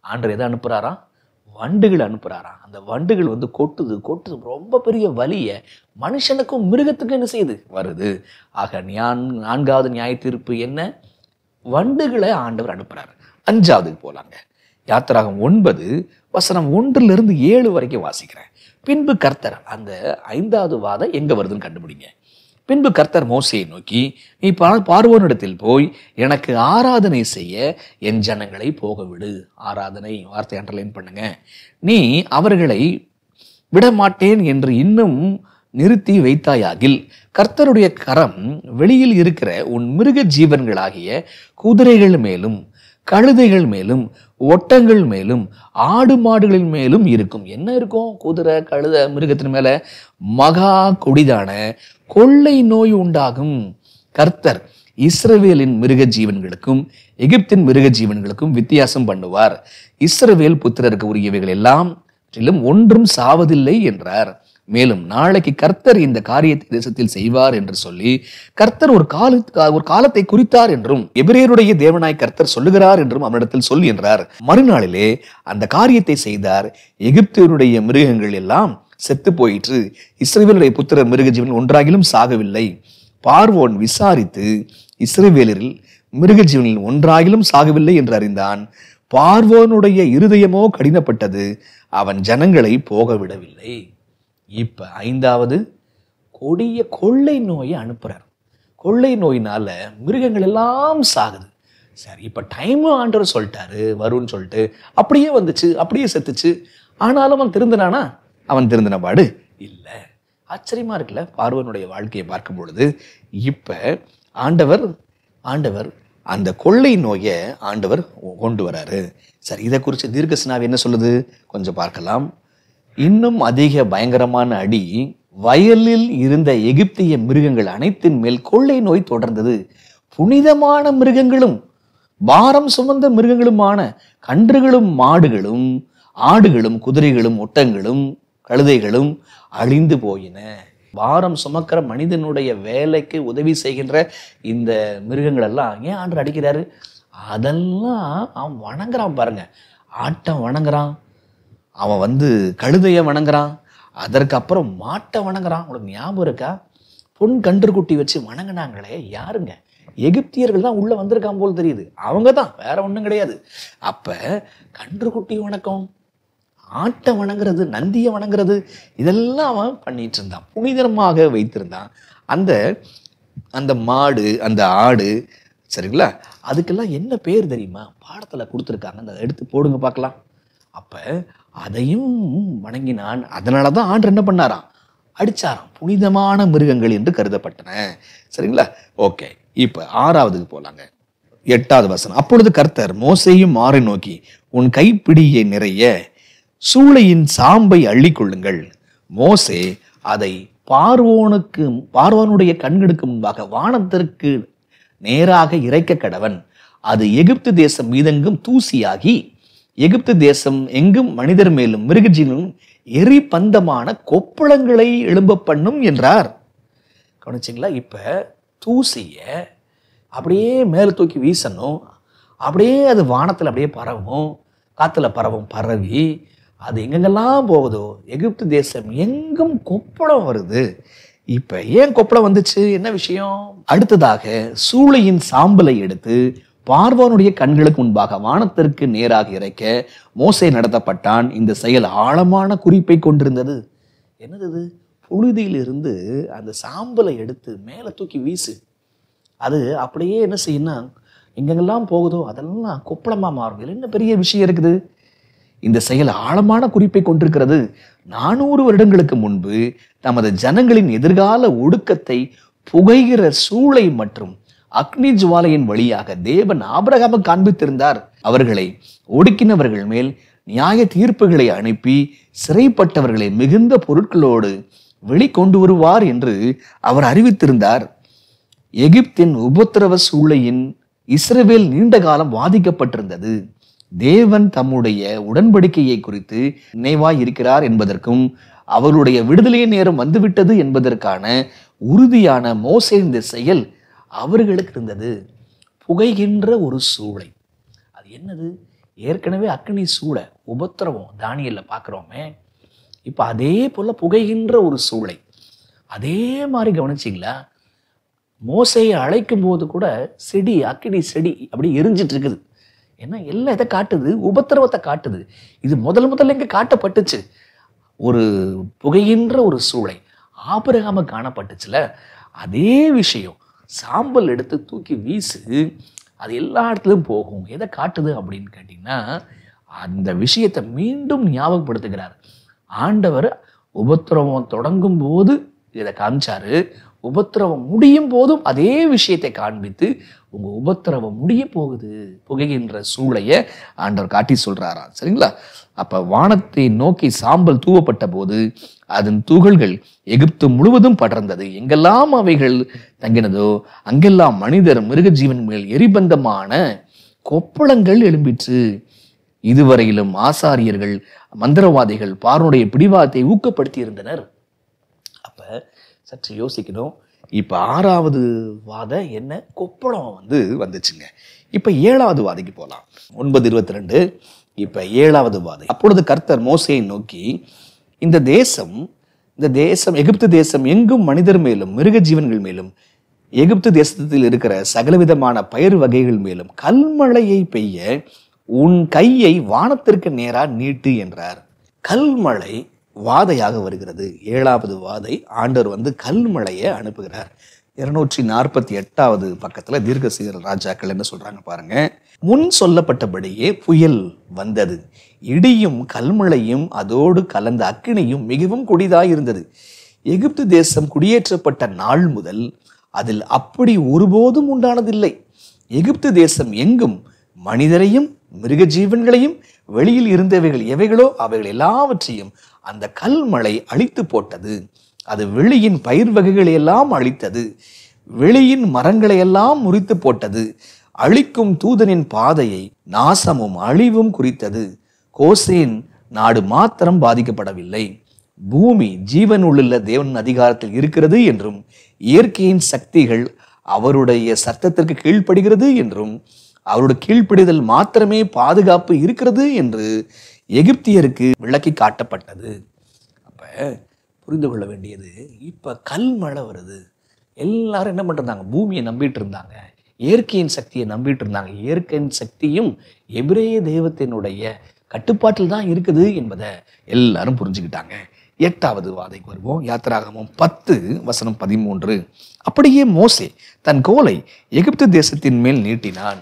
ஆண்டவர் எதை அனுப்புறாரா? வண்டுகள் அனுப்புறாரா. அந்த வண்டுகள் வந்து கொட்டுது கொட்டுது, ரொம்ப பெரிய வலிய மனுஷனுக்கும் மிருகத்துக்கும் என்ன செய்யுது, வருது. ஆக 4வது நியாய தீர்ப்பு என்ன? வண்டுகளை ஆண்டவர் அனுப்புறாரு. 5வதுக்கு போலாங்க. யாத்திராகம் 9 வசனம் 1-7 வரைக்கும் வாசிக்கிறேன். பின்பு கர்த்தர், அந்த 5வது வாதம் எங்க வருதுன்னு கண்டுபிடிங்க. பின்பு கர்த்தர் மோசேயை நோக்கி, நீ பார்வோனிடத்தில் போய் எனக்கு ஆராதனை செய்ய என் ஜனங்களை போக விடு. ஆராதனை வார்த்தை அண்டர்லைன் பண்ணுங்க. நீ அவர்களை விடமாட்டேன் என்று இன்னும் நிறுத்தி வைத்தாயாகில் கர்த்தருடைய கரம் வெளியில் இருக்கிற உன் மிருக ஜீவன்களாகிய குதிரைகள் மேலும் கழுதைகள் மேலும் ஒட்டங்கள் மேலும் ஆடு மாடுகளின் மேலும் இருக்கும். என்ன இருக்கும்? குதிரை கழுதை மிருகத்தின் மேல மகா கொடிதான கொள்ளை நோய் உண்டாகும். கர்த்தர் இஸ்ரவேலின் மிருக ஜீவன்களுக்கும் எகிப்தின் மிருக ஜீவன்களுக்கும் வித்தியாசம் பண்ணுவார். இஸ்ரவேல் புத்திரருக்கு உரியவைகள் எல்லாம் ஒன்றும் சாவதில்லை என்றார். மேலும் நாளைக்கு கர்த்தர் இந்த காரியத்தை தேசத்தில் செய்வார் என்று சொல்லி கர்த்தர் ஒரு காலத்தை குறித்தார் என்றும் எபிரேயருடைய தேவனாய் கர்த்தர் சொல்லுகிறார் என்றும் அவரிடத்தில் சொல் என்றார். மறுநாளிலே அந்த காரியத்தை செய்தார். எகிப்தியருடைய மிருகங்கள் எல்லாம் செத்து போயிற்று. இஸ்ரவேலுடைய புத்திர மிருக ஜீவன் ஒன்றாகிலும் சாகவில்லை. பார்வோன் விசாரித்து இஸ்ரவேலில் மிருக ஜீவனில் ஒன்றாகிலும் சாகவில்லை என்று அறிந்தான். பார்வோனுடைய இருதயமோ கடினப்பட்டது, அவன் ஜனங்களை போக விடவில்லை. இப்ப 5வது கொடிய கொள்ளை நோயை அனுப்புறார். கொள்ளை நோயினால மிருகங்கள் எல்லாம் சாகுது. சரி, இப்ப டைமும் ஆண்டவர் சொல்லிட்டாரு வரும்னு சொல்லிட்டு அப்படியே வந்துச்சு, அப்படியே செத்துச்சு. ஆனாலும் அவன் திருந்தினானா? அவன் திருந்தின பாடு இல்ல. ஆச்சரியமா இருக்குல்ல பார்வோனுடைய வாழ்க்கையை பார்க்கும் பொழுது. இப்ப ஆண்டவர் அந்த கொள்ளை நோயை ஆண்டவர் கொண்டு வராரு. சரி, இதை குறித்து தீர்க்கதரிசனம் என்ன சொல்லுது கொஞ்சம் பார்க்கலாம். இன்னும் அதிக பயங்கரமான அடி வயலில் இருந்த எகிப்திய மிருகங்கள் அனைத்தின் மேல் கொள்ளை நோய் தொடர்ந்தது. புனிதமான மிருகங்களும் பாரம் சுமந்த மிருகங்களுமான கன்றுகளும் மாடுகளும் ஆடுகளும் குதிரைகளும் ஒட்டங்களும் கழுதைகளும் அழிந்து போயின. பாரம் சுமக்கிற மனிதனுடைய வேலைக்கு உதவி செய்கின்ற இந்த மிருகங்கள் எல்லாம் ஏன் ஆண்டவர் அடிக்கிறாரு? அதெல்லாம் அவன் வணங்குறான் பாருங்க. ஆட்டம் வணங்குறான், அவன் வந்து கழுதையை வணங்குறான், அதற்கு அப்புறம் மாட்டை வணங்குறான். உங்களுக்கு ஞாபகம் இருக்கா? பொன் கன்றுக்குட்டி வச்சு வணங்கினாங்களே யாருங்க? எகிப்தியர்கள் தான் உள்ள வந்திருக்கான் போல் தெரியுது. அவங்க தான், வேற ஒன்றும் கிடையாது. அப்ப கன்றுக்குட்டி வணக்கம், ஆட்டை வணங்குறது, நந்தியை வணங்குறது, இதெல்லாம் அவன் பண்ணிட்டு இருந்தான், புனிதமாக வைத்திருந்தான். அந்த மாடு அந்த ஆடு, சரிங்களா, அதுக்கெல்லாம் என்ன பேர் தெரியுமா? பாடத்துல கொடுத்துருக்காங்க, அதை எடுத்து போடுங்க பார்க்கலாம். அப்ப அதையும் வணங்கினான். அதனாலதான் ஆண்டவர் என்ன பண்ணாராம்? அடிச்சாராம். புனிதமான மிருகங்கள் என்று கருதப்பட்டன. சரிங்களா? ஓகே, இப்ப 6வதுக்கு போலாங்க. 8வது வசனம். அப்பொழுது கர்த்தர் மோசேயும் ஆரை நோக்கி, உன் கைப்பிடியை நிறைய சூளையின் சாம்பை அள்ளிக்கொள்ளுங்கள். மோசே அதை பார்வோனுடைய கண்களுக்கு முன்பாக வானத்திற்கு நேராக இறைக்க கடவன். அது எகிப்து தேசம் மீதெங்கும் தூசியாகி எகிப்து தேசம் எங்கும் மனிதர் மேலும் மிருகஜீவனும் எரி பந்தமான கொப்பளங்களை எழும்ப பண்ணும் என்றார். கவனிச்சிங்களா? இப்ப தூசிய அப்படியே மேல தூக்கி வீசணும், அப்படியே அது வானத்துல அப்படியே பரவும், காத்துல பரவும், பரவி அது எங்கெங்கெல்லாம் போகுதோ எகிப்து தேசம் எங்கும் கொப்பளம் வருது. இப்ப ஏன் கொப்பளம் வந்துச்சு, என்ன விஷயம்? அடுத்ததாக சூளையின் சாம்பலை எடுத்து பார்வோனுடைய கண்களுக்கு முன்பாக வானத்திற்கு நேராக இறைக்க மோசே நடத்தப்பட்டான். இந்த செயல் ஆழமான குறிப்பை கொண்டிருந்தது. என்னது இது? புழுதியிலிருந்து அந்த சாம்பலை எடுத்து மேல தூக்கி வீசு. அது அப்படியே என்ன செய்யும்னா எங்கெங்கெல்லாம் போகுதோ அதெல்லாம் கொப்பளமா மாறும். என்ன பெரிய விஷயம் இருக்குது? இந்த செயல் ஆழமான குறிப்பை கொண்டிருக்கிறது. 400 வருடங்களுக்கு முன்பு நமது ஜனங்களின் எதிர்கால ஒடுக்கத்தை புகைகிற சூளை மற்றும் அக்னி ஜுவாலையின் வழியாக தேவன் ஆபிரகாமுக்கு காண்பித்திருந்தார். அவர்களை ஒடுக்கினவர்கள் மேல் நியாய தீர்ப்புகளை அனுப்பி சிறைப்பட்டவர்களை மிகுந்த பொருட்களோடு வெளிக்கொண்டு வருவார் என்று அவர் அறிவித்திருந்தார். எகிப்தின் உபத்திரவ சூளையின் இஸ்ரவேல் நீண்ட காலம் வாதிக்கப்பட்டிருந்தது. தேவன் தம்முடைய உடன்படிக்கையை குறித்து நினைவாய் இருக்கிறார் என்பதற்கும் அவருடைய விடுதலை நேரம் வந்துவிட்டது என்பதற்கான உறுதியான மோசே இந்த செயல் அவர்களுக்கு இருந்தது. புகைகின்ற ஒரு சூளை, அது என்னது? ஏற்கனவே அக்னி சூளை உபத்திரவம் தானியல்ல பார்க்குறோமே, இப்போ அதே போல புகைகின்ற ஒரு சூளை. அதே மாதிரி கவனிச்சிங்களா? மோசையை அழைக்கும் போது கூட செடி, அக்கினி செடி அப்படி எரிஞ்சிட்டு இருக்குது. ஏன்னா எல்லாம் இதை காட்டுது, உபத்திரவத்தை காட்டுது. இது முதல்ல எங்க காட்டப்பட்டுச்சு? ஒரு புகைகின்ற ஒரு சூளை ஆபிரகாம காணப்பட்டுச்சுல, அதே விஷயம் சாம்பல் எடுத்து தூக்கி வீசு, அது எல்லா இடத்துலையும் போகும். எதை காட்டுது அப்படின்னு கேட்டிங்கன்னா, அந்த விஷயத்தை மீண்டும் ஞாபகப்படுத்துகிறார். ஆண்டவர் உபத்திரவம் தொடங்கும் போது இதை காமிச்சாரு, உபத்திரவம் முடியும் போதும் அதே விஷயத்தை காண்பித்து உங்க உபத்திரவம் முடிய போகுது, புகைகின்ற சூளைய ஆண்டவர் காட்டி சொல்றாராம். சரிங்களா? அப்ப வானத்தை நோக்கி சாம்பல் தூவப்பட்ட போது அதன் துகள்கள் எகிப்து முழுவதும் படர்ந்தது. எங்கெல்லாம் அவைகள் தங்கினதோ அங்கெல்லாம் மனிதர் மிருக ஜீவன் மேல் எரிபந்தமான கொப்பளங்கள் எழும்பிற்று. இதுவரையிலும் ஆசாரியர்கள் மந்திரவாதிகள் பார்வனுடைய பிடிவாதத்தை ஊக்கப்படுத்தி இருந்தனர். அப்ப சற்று யோசிக்கணும். இப்ப 6வது வாத என்ன? கொப்பளம் வந்துச்சுங்க. இப்ப 7வது வாதைக்கு போலாம். 9:22. இப்ப 7வது வாதை. அப்பொழுது கர்த்தர் மோசேயை நோக்கி, இந்த தேசம் எகிப்து தேசம் எங்கும் மனிதர் மேலும் மிருக ஜீவன்கள் மேலும் எகிப்து தேசத்தில் இருக்கிற சகலவிதமான பயிர் வகைகள் மேலும் கல்மழையை பெய்ய உன் கையை வானத்திற்கு நேரா நீட்டு என்றார். கல்மழை வாதையாக வருகிறது. 7வது வாதை, ஆண்டவர் கல்மழையை அனுப்புகிறார். 248வது பக்கத்துல தீர்க்கசீர ராஜாக்கள் என்ன சொல்றாங்க பாருங்க. முன் சொல்லப்பட்டபடியே புயல் வந்தது, இடியும் கல்மழையும் அதோடு கலந்த அக்கினியும் மிகவும் கொடிதாய் இருந்தது. எகிப்து தேசம் குடியேற்றப்பட்ட நாள் முதல் அதில் அப்படி ஒருபோதும் உண்டானதில்லை. எகிப்து தேசம் எங்கும் மனிதரையும் மிருக ஜீவன்களையும் வெளியில் இருந்தவைகள் எவைகளோ அவைகள் எல்லாவற்றையும் அந்த கல்மழை அழித்து போட்டது. அது வெளியின் பயிர் வகைகளை எல்லாம் அழித்தது, வெளியின் மரங்களை எல்லாம் முறித்து போட்டது. அழிக்கும் தூதனின் பாதையை நாசமும் அழிவும் குறித்தது. கோசேன் நாடு மாத்திரம் பாதிக்கப்படவில்லை. பூமி ஜீவன் உள்ள தேவன் அதிகாரத்தில் இருக்கிறது என்றும் இயற்கையின் சக்திகள் அவருடைய சத்தத்திற்கு கீழ்ப்படுகிறது என்றும் அவருடைய கீழ்ப்படிதல் மாத்திரமே பாதுகாப்பு இருக்கிறது என்று எகிப்தியருக்கு விளக்கி காட்டப்பட்டது. அப்ப புரிந்து கொள்ள வேண்டியது, இப்ப கல்மழை வருது. எல்லாரும் என்ன பண்ணிருந்தாங்க? பூமியை நம்பிட்டு இருந்தாங்க, இயற்கையின் சக்தியை நம்பிட்டு இருந்தாங்க. இயற்கையின் சக்தியும் எபிரேய தெய்வத்தினுடைய கட்டுப்பாட்டில் தான் இருக்குது என்பதை எல்லாரும் புரிஞ்சுக்கிட்டாங்க. 8வது வாதைக்கு வருவோம். யாத்திராகமம் 10:13. அப்படியே மோசே தன் கோலை எகிப்து தேசத்தின் மேல் நீட்டினான்.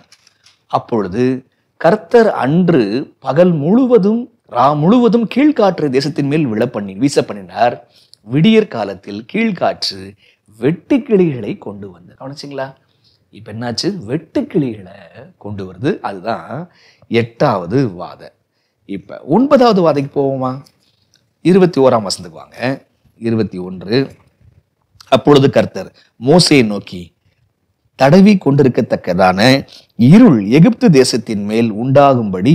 அப்பொழுது கர்த்தர் அன்று பகல் முழுவதும் முழுவதும் கீழ்காற்று தேசத்தின் மேல் வீச பண்ணினார். விடியற் காலத்தில் கீழ்காற்று வெட்டுக்கிளிகளை கொண்டு வந்து, கவனிச்சிங்களா? இப்ப என்னாச்சு? வெட்டுக்கிளிகளை கொண்டு வருது. அதுதான் 8வது வாதை. இப்ப 9வது வாதைக்கு போவோமா? 21ஆம் வசனத்துக்கு வாங்க. 21. அப்பொழுது கர்த்தர் மோசேயை நோக்கி, தடவி கொண்டிருக்கத்தக்கதான இருள் எகிப்து தேசத்தின் மேல் உண்டாகும்படி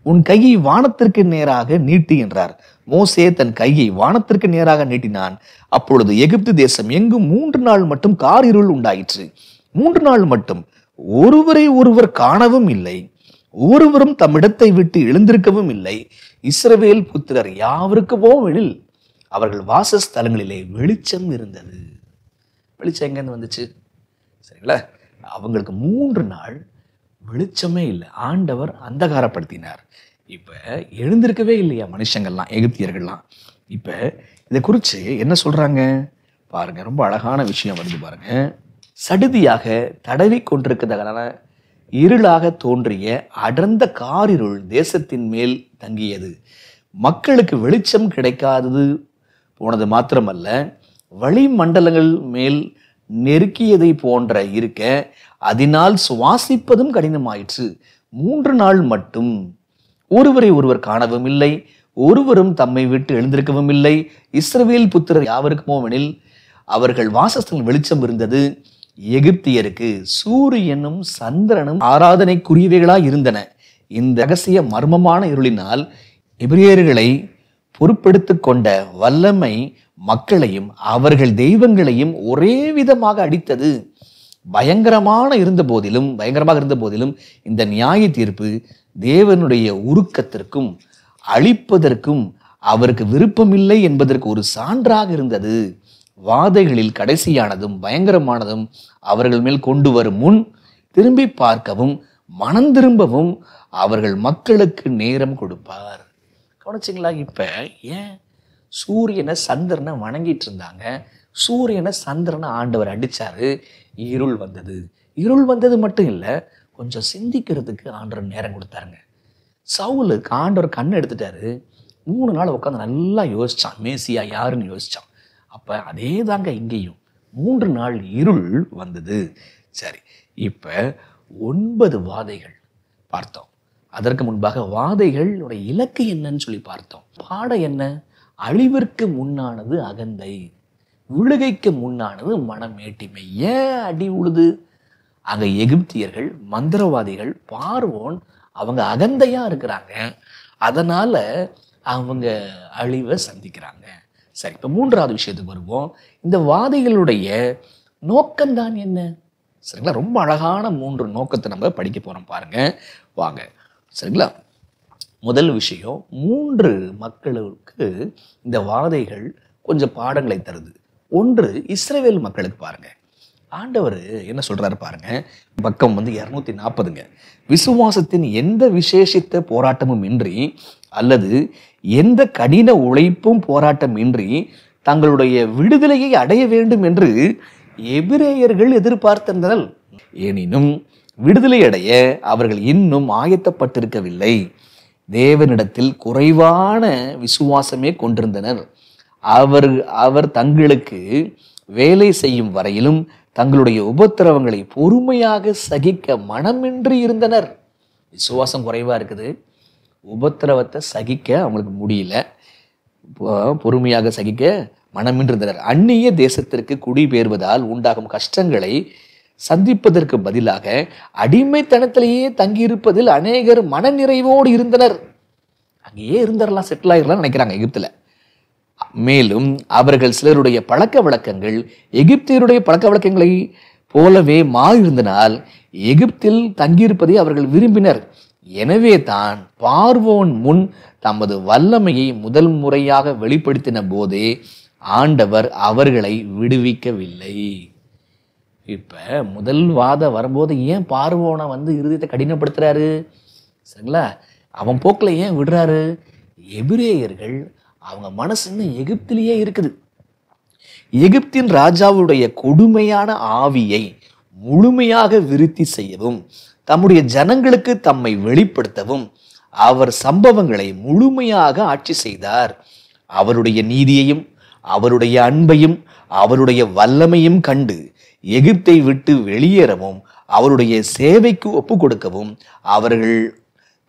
உன் கையை வானத்திற்கு நேராக நீட்டு என்றார். மோசே தன் கையை வானத்திற்கு நேராக நீட்டினான். அப்பொழுது எகிப்து தேசம் எங்கும் 3 நாள் மட்டும் காரிருள் உண்டாயிற்று. 3 நாள் மட்டும் ஒருவரை ஒருவர் காணவும் இல்லை. ஒருவரும் தம்மிடத்தை விட்டு எழுந்திருக்கவும் இல்லை. இஸ்ரவேல் புத்திரர் யாவருக்குமோ எனில் அவர்கள் வாசஸ்தலங்களிலே வெளிச்சம் இருந்தது. வெளிச்சம் எங்கேருந்து வந்துச்சு? சரிங்களா, அவங்களுக்கு 3 நாள் வெளிச்சமே இல்லை. ஆண்டவர் அந்தகாரப்படுத்தினார். இப்ப எழுந்திருக்கவே இல்லையா மனுஷங்கள்லாம், எகிப்தியர்கள்லாம். இப்ப இதை குறித்து என்ன சொல்றாங்க பாருங்க, ரொம்ப அழகான விஷயம் வருது பாருங்க. சடுதியாக தடவி கொண்டிருக்கிறதான இருளாக தோன்றிய அடர்ந்த காரிருள் தேசத்தின் மேல் தங்கியது. மக்களுக்கு வெளிச்சம் கிடைக்காதது போனது மாத்திரமல்ல, வளிமண்டலங்கள் மேல் நெருக்கியதை போன்ற இருக்க அதனால் சுவாசிப்பதும் கடினமாயிற்று. 3 நாள் மட்டும் ஒருவரை ஒருவர் காணவும் இல்லை, ஒருவரும் தம்மை விட்டு எழுந்திருக்கவும் இல்லை. இஸ்ரவேல் புத்திரர் யாவருக்குமோ எனில் அவர்கள் வாசஸ்தலம் வெளிச்சம் இருந்தது. எகிப்தியருக்கு சூரியனும் சந்திரனும் ஆராதனைக்குரியவைகளாய் இருந்தன. இந்த ரகசிய மர்மமான இருளினால் எபிரேயர்களை பொறுப்பெடுத்துக் கொண்ட வல்லமை மக்களையும் அவர்கள் தெய்வங்களையும் ஒரே விதமாக அடித்தது. பயங்கரமாக இருந்த போதிலும் இந்த நியாய தீர்ப்பு தேவனுடைய உருக்கத்திற்கும் அழிப்பதற்கும் அவருக்கு விருப்பமில்லை என்பதற்கு ஒரு சான்றாக இருந்தது. வாதைகளில் கடைசியானதும் பயங்கரமானதும் அவர்கள் மேல் கொண்டு வரும் முன் திரும்பி பார்க்கவும் மனம் திரும்பவும் அவர்கள் மக்களுக்கு நேரம் கொடுப்பார். கவனிச்சிங்களா? இப்ப ஏன் சூரியனை சந்திரனை வணங்கிட்டு இருந்தாங்க, சூரியனை சந்திரனை ஆண்டவர் அடிச்சாரு, இருள் வந்தது. இருள் வந்தது மட்டும் இல்லை, கொஞ்சம் சிந்திக்கிறதுக்கு ஆண்டவர் நேரம் கொடுத்தாருங்க. சவுலுக்கு ஆண்டவர் கண்ணை எடுத்துட்டாரு. 3 நாள் உட்காந்து நல்லா யோசிச்சான், மேசியா யாருன்னு யோசிச்சான். அப்ப அதே தாங்க இங்கேயும் 3 நாள் இருள் வந்தது. சரி, இப்ப 9 வாதைகள் பார்த்தோம். அதற்கு முன்பாக வாதைகளுடைய இலக்கு என்னன்னு சொல்லி பார்த்தோம். பாடம் என்ன? அழிவிற்கு முன்னானது அகந்தை, விழுகைக்கு முன்னானது மனமேட்டிமை. ஏன் அடி உழுது? அங்க எகிப்தியர்கள், மந்திரவாதிகள், பார்வோன் அவங்க அகந்தையா இருக்கிறாங்க. அதனால அவங்க அழிவை சந்திக்கிறாங்க. சரி, இப்ப 3வது விஷயத்துக்கு வருவோம். இந்த வாதைகளுடைய நோக்கம்தான் என்ன? சரிங்களா, ரொம்ப அழகான 3 நோக்கத்தை நம்ம படிக்க போறோம் பாருங்க, வாங்க. சரிங்களா, முதல் விஷயம், 3 மக்களுக்கு இந்த வாதைகள் கொஞ்சம் பாடங்களை தருது. 1 இஸ்ரவேல் மக்களுக்கு பாருங்க, ஆண்டவர் என்ன சொல்றாரு பாருங்க. பக்கம் 240ங்க. விசுவாசத்தின் எந்த விசேஷித்த போராட்டமும் இன்றி அல்லது எந்த கடின உழைப்பும் போராட்டம் இன்றி தங்களுடைய விடுதலையை அடைய வேண்டும் என்று எபிரேயர்கள் எதிர்பார்த்திருந்தனர். எனினும் விடுதலை அடைய அவர்கள் இன்னும் ஆயத்தப்பட்டிருக்கவில்லை. தேவனிடத்தில் குறைவான விசுவாசமே கொண்டிருந்தனர். அவர் தங்களுக்கு வேலை செய்யும் வரையிலும் தங்களுடைய உபத்திரவங்களை பொறுமையாக சகிக்க மனமின்றி இருந்தனர். விசுவாசம் குறைவா இருக்குது, உபத்திரவத்தை சகிக்க அவங்களுக்கு முடியல, பொறுமையாக சகிக்க மனமின்றி இருந்தனர். அந்நிய தேசத்திற்கு குடிபெயர்வதால் உண்டாகும் கஷ்டங்களை சந்திப்பதற்கு பதிலாக அடிமைத்தனத்திலேயே தங்கியிருப்பதில் அநேகர் மனநிறைவோடு இருந்தனர். அங்கேயே இருந்தரலாம், செட்டில் ஆயிரலாம் நினைக்கிறாங்க எகிப்துல. மேலும் அவர்கள் சிலருடைய பழக்க வழக்கங்கள் எகிப்தியருடைய பழக்க வழக்கங்களை போலவே மாறியிருந்தனால் எகிப்தில் தங்கியிருப்பதை அவர்கள் விரும்பினர். எனவே தான் பார்வோன் முன் தமது வல்லமையை முதல் முறையாக வெளிப்படுத்தின போதே ஆண்டவர் அவர்களை விடுவிக்கவில்லை. இப்ப முதல் வாதம் வரும்போது ஏன் பார்வோனை இருதயத்தை கடினப்படுத்துறாரு? சரிங்களா, அவன் போக்குல ஏன் விடுறாரு? எபிரேயர்கள் அவங்க மனசு இன்னும் எகிப்திலேயே இருக்குது. எகிப்தின் ராஜாவுடைய கொடுமையான ஆவியை முழுமையாக விருத்தி செய்யவும் தம்முடைய ஜனங்களுக்கு தம்மை வெளிப்படுத்தவும் அவர் சம்பவங்களை முழுமையாக ஆட்சி செய்தார். அவருடைய நீதியையும் அவருடைய அன்பையும் அவருடைய வல்லமையும் கண்டு எகிப்தை விட்டு வெளியேறவும் அவருடைய சேவைக்கு ஒப்பு கொடுக்கவும் அவர்கள்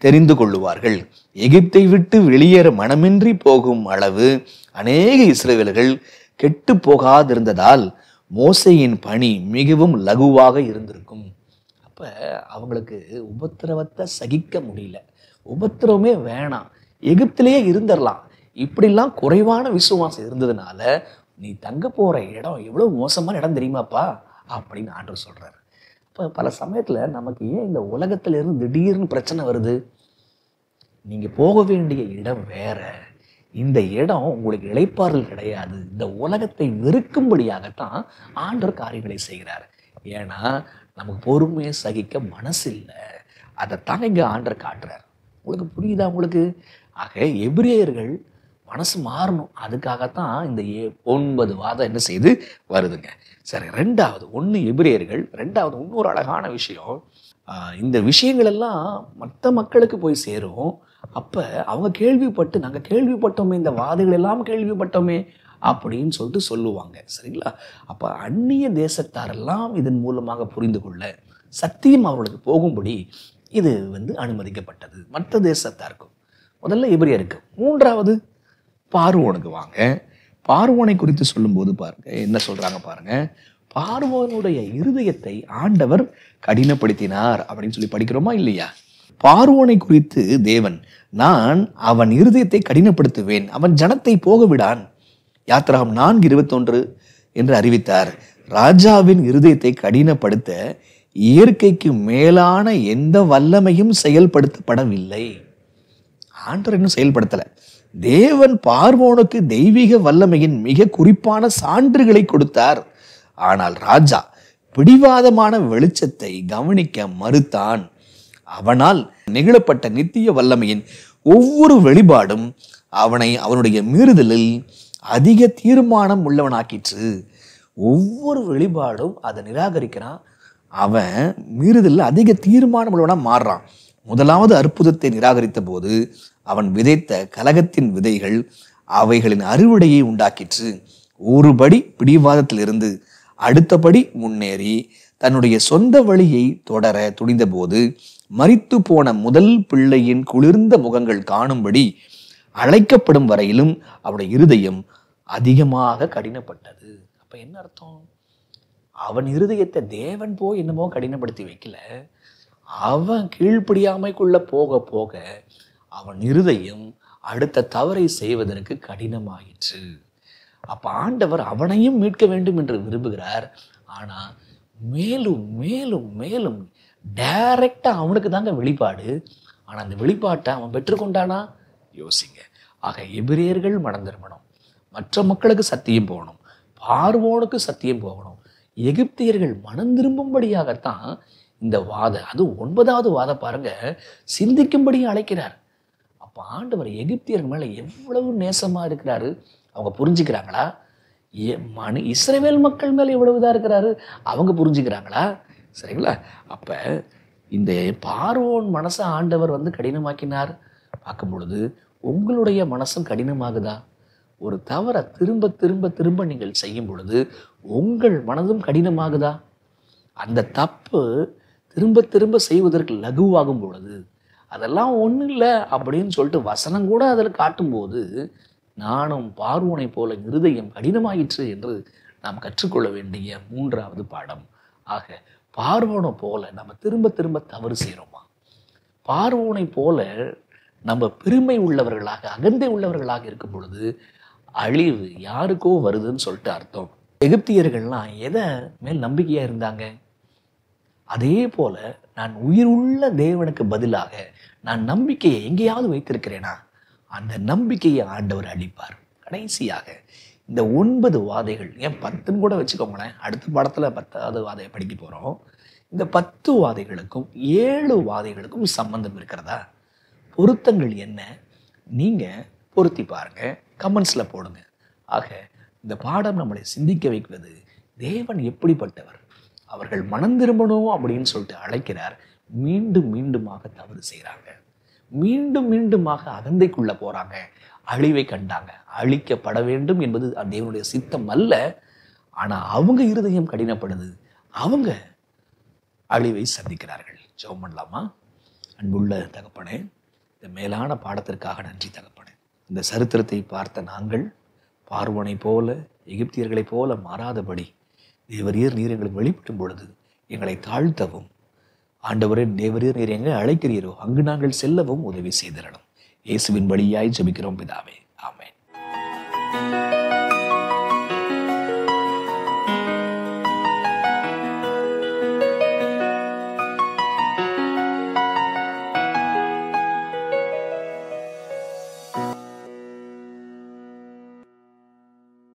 தெரிந்து கொள்ளுவார்கள். எகிப்தை விட்டு வெளியேற மனமின்றி போகும் அளவு அநேக இஸ்ரவேலர்கள் கெட்டு போகாதிருந்ததால் மோசேயின் பணி மிகவும் லகுவாக இருந்திருக்கும். அப்ப அவங்களுக்கு உபத்திரவத்தை சகிக்க முடியல, உபத்திரவமே வேணாம், எகிப்திலேயே இருந்துடலாம். இப்படிலாம் குறைவான விசுவாசம் இருந்ததுனால நீ தங்க போற இடம் எவ்வளவு மோசமான இடம் தெரியுமாப்பா அப்படின்னு ஆண்டவர் சொல்றாரு. அப்ப அப்போ பல சமயத்தில் நமக்கு ஏன் இந்த உலகத்திலிருந்து திடீர்னு பிரச்சனை வருது? நீங்கள் போக வேண்டிய இடம் வேற. இந்த இடம் உங்களுக்கு இளைப்பாறுதல் கிடையாது. இந்த உலகத்தை வெறுக்கும்படியாகத்தான் ஆண்டவர் காரியங்களை செய்கிறார். ஏன்னா நமக்கு பொறுமையை சகிக்க மனசு இல்லை. அதைத்தாங்க இங்கே ஆண்டவர் காட்டுறார். உங்களுக்கு புரியுதா உங்களுக்கு? ஆக எபிரேயர்கள் மனசு மாறணும். அதுக்காகத்தான் இந்த 9 வாதம் என்ன செய்து வருதுங்க. சரி, ரெண்டாவது எபிரேயர்கள். ரெண்டாவது இன்னொரு அழகான விஷயம், இந்த விஷயங்கள் எல்லாம் மற்ற மக்களுக்கு போய் சேரும். அப்போ அவங்க கேள்விப்பட்டு, நாங்கள் கேள்விப்பட்டோமே, இந்த வாதைகள் எல்லாம் கேள்விப்பட்டோமே அப்படின்னு சொல்லிட்டு சொல்லுவாங்க. சரிங்களா? அப்போ அந்நிய தேசத்தாரெல்லாம் இதன் மூலமாக புரிந்து கொள்ள சத்தியம் அவர்களுக்கு போகும்படி இது அனுமதிக்கப்பட்டது. மற்ற தேசத்தாருக்கும், முதல்ல எபிரேயருக்கு. மூன்றாவது பார்வோனுக்கு வாங்க. பார்வோனை குறித்து சொல்லும்போது பாருங்க என்ன சொல்றாங்க பாருங்க. பார்வோனுடைய இருதயத்தை ஆண்டவர் கடினப்படுத்தினார் அப்படின்னு சொல்லி படிக்கிறோமா இல்லையா? பார்வோனை குறித்து தேவன், நான் அவன் இருதயத்தை கடினப்படுத்துவேன், அவன் ஜனத்தை போக விடான், யாத்திராகம் 4:21 என்று அறிவித்தார். ராஜாவின் இருதயத்தை கடினப்படுத்த இயற்கைக்கு மேலான எந்த வல்லமையும் செயல்படுத்தப்படவில்லை. ஆண்டவர் இன்னும் செயல்படுத்தல. தேவன் பார்வோனுக்கு தெய்வீக வல்லமையின் மிக குறிப்பான சான்றுகளை கொடுத்தார். ஆனால் ராஜா பிடிவாதமான வெளிச்சத்தை கவனிக்க மறுத்தான். அவனால் நிகழப்பட்ட நித்திய வல்லமையின் ஒவ்வொரு வெளிப்பாடும் அவனுடைய மீறுதலில் அதிக தீர்மானம் உள்ளவனாக்கிற்று. ஒவ்வொரு வெளிப்பாடும் அதை நிராகரிக்கிறான். அவன் மீறுதலில் அதிக தீர்மானம் உள்ளவனா மாறுறான். முதலாவது அற்புதத்தை நிராகரித்த போது அவன் விதைத்த கலகத்தின் விதைகள் அவைகளின் அறுவடையை உண்டாக்கிற்று. ஒருபடி பிடிவாதத்திலிருந்து அடுத்தபடி முன்னேறி தன்னுடைய சொந்த வழியை தொடர துணிந்த போது மரித்து போன முதல் பிள்ளையின் குளிர்ந்த முகங்கள் காணும்படி அழைக்கப்படும் வரையிலும் அவனுடைய இருதயம் அதிகமாக கடினப்பட்டது. அப்ப என்ன அர்த்தம்? அவன் இருதயத்தை தேவன் போய் என்னமோ கடினப்படுத்தி வைக்கல. அவன் கீழ்ப்படியாமைக்குள்ள போக போக அவன் இருதயம் அடுத்த தவறை செய்வதற்கு கடினமாயிற்று. அப்ப ஆண்டவர் அவனையும் மீட்க வேண்டும் என்று விரும்புகிறார். ஆனா மேலும் மேலும் மேலும் டைரக்டா அவனுக்கு தாங்க வெளிப்பாடு. ஆனா அந்த வெளிப்பாட்டை அவன் பெற்றுக்கொண்டானா? யோசிங்க. ஆக எபிரேயர்கள் மனம் திரும்பணும், மற்ற மக்களுக்கு சத்தியம் போகணும், பார்வோனுக்கு சத்தியம் போகணும். எகிப்தியர்கள் மனம் திரும்பும்படியாகத்தான் இந்த வாதம், அது 9வது வாதம் பாருங்க, சிந்திக்கும்படி அழைக்கிறார். அப்ப ஆண்டவர் எகிப்தியர்கள் மேல எவ்வளவு நேசமா இருக்கிறாரு அவங்க புரிஞ்சுக்கிறாங்களா? இஸ்ரவேல் மக்கள் மேல எவ்வளவுதான் இருக்கிறாரு அவங்க புரிஞ்சுக்கிறாங்களா? சரிங்களா? அப்ப இந்த பார்வோன் மனசை ஆண்டவர் கடினமாக்கினார். பார்க்கும் பொழுது உங்களுடைய மனசும் கடினமாகுதா? ஒரு தவறை திரும்ப திரும்ப திரும்ப நீங்கள் செய்யும் பொழுது உங்கள் மனதும் கடினமாகுதா? அந்த தப்பு திரும்ப திரும்ப செய்வதற்கு லகுவாகும் பொழுது அதெல்லாம் ஒன்றும் இல்லை அப்படின்னு சொல்லிட்டு வசனம் கூட அதில் காட்டும்போது நானும் பார்வோனை போல இருதயம் கடினமாயிற்று என்று நாம் கற்றுக்கொள்ள வேண்டிய 3வது பாடம். ஆக பார்வோனை போல நம்ம திரும்ப திரும்ப தவறு செய்கிறோமா? பார்வோனை போல நம்ம பெருமை உள்ளவர்களாக, அகந்தை உள்ளவர்களாக இருக்கும் பொழுது அழிவு யாருக்கோ வருதுன்னு சொல்லிட்டு அர்த்தம். எகிப்தியர்கள்லாம் எதை மேல் நம்பிக்கையா இருந்தாங்க? அதே போல நான் உயிருள்ள தேவனுக்கு பதிலாக நான் நம்பிக்கையை எங்கேயாவது வைத்திருக்கிறேனா? அந்த நம்பிக்கையை ஆண்டவர் அளிப்பார். கடைசியாக இந்த 9 வாதைகள், ஏன் 10ன்னு கூட வச்சுக்கோங்களேன், அடுத்த பாடத்துல 10வது வாதையை படிக்க போறோம். இந்த 10 வாதைகளுக்கும் 7 வாதைகளுக்கும் சம்பந்தம் இருக்கிறதா? பொருத்தங்கள் என்ன? நீங்க பொருத்தி பாருங்க, கமெண்ட்ஸ்ல போடுங்க. ஆக இந்த பாடம் நம்மளை சிந்திக்க வைக்கிறது, தேவன் எப்படிப்பட்டவர், அவர்கள் மனம் திரும்பணும் அப்படின்னு சொல்லிட்டு அழைக்கிறார். மீண்டும் மீண்டுமாக தவறு செய்கிறாங்க, மீண்டும் மீண்டுமாக அகந்தைக்குள்ள போறாங்க, அழிவை கண்டாங்க. அழிக்கப்பட வேண்டும் என்பது தேவனுடைய சித்தம் அல்ல. ஆனா அவங்க இருதயம் கடினப்படுது, அவங்க அழிவை சந்திக்கிறார்கள். ஜெபம் பண்ணலாமா? அன்புள்ள தகப்பனே, இந்த மேலான பாடத்திற்காக நன்றி தகப்பனே. இந்த சரித்திரத்தை பார்த்த நாங்கள் பார்வோனை போல, எகிப்தியர்களைப் போல மாறாதபடி தேவரீர் நீர் எங்களுக்கு வெளிப்படும் பொழுது எங்களை தாழ்த்தவும், ஆண்டவரே தேவரீர் நீர் எங்கே அழைக்கிறீரோ அங்கு நாங்கள் செல்லவும் உதவி செய்திடணும். இயேசுவின் வழியாய் ஜெபிக்கிறோம் பிதாவே. ஆமென்.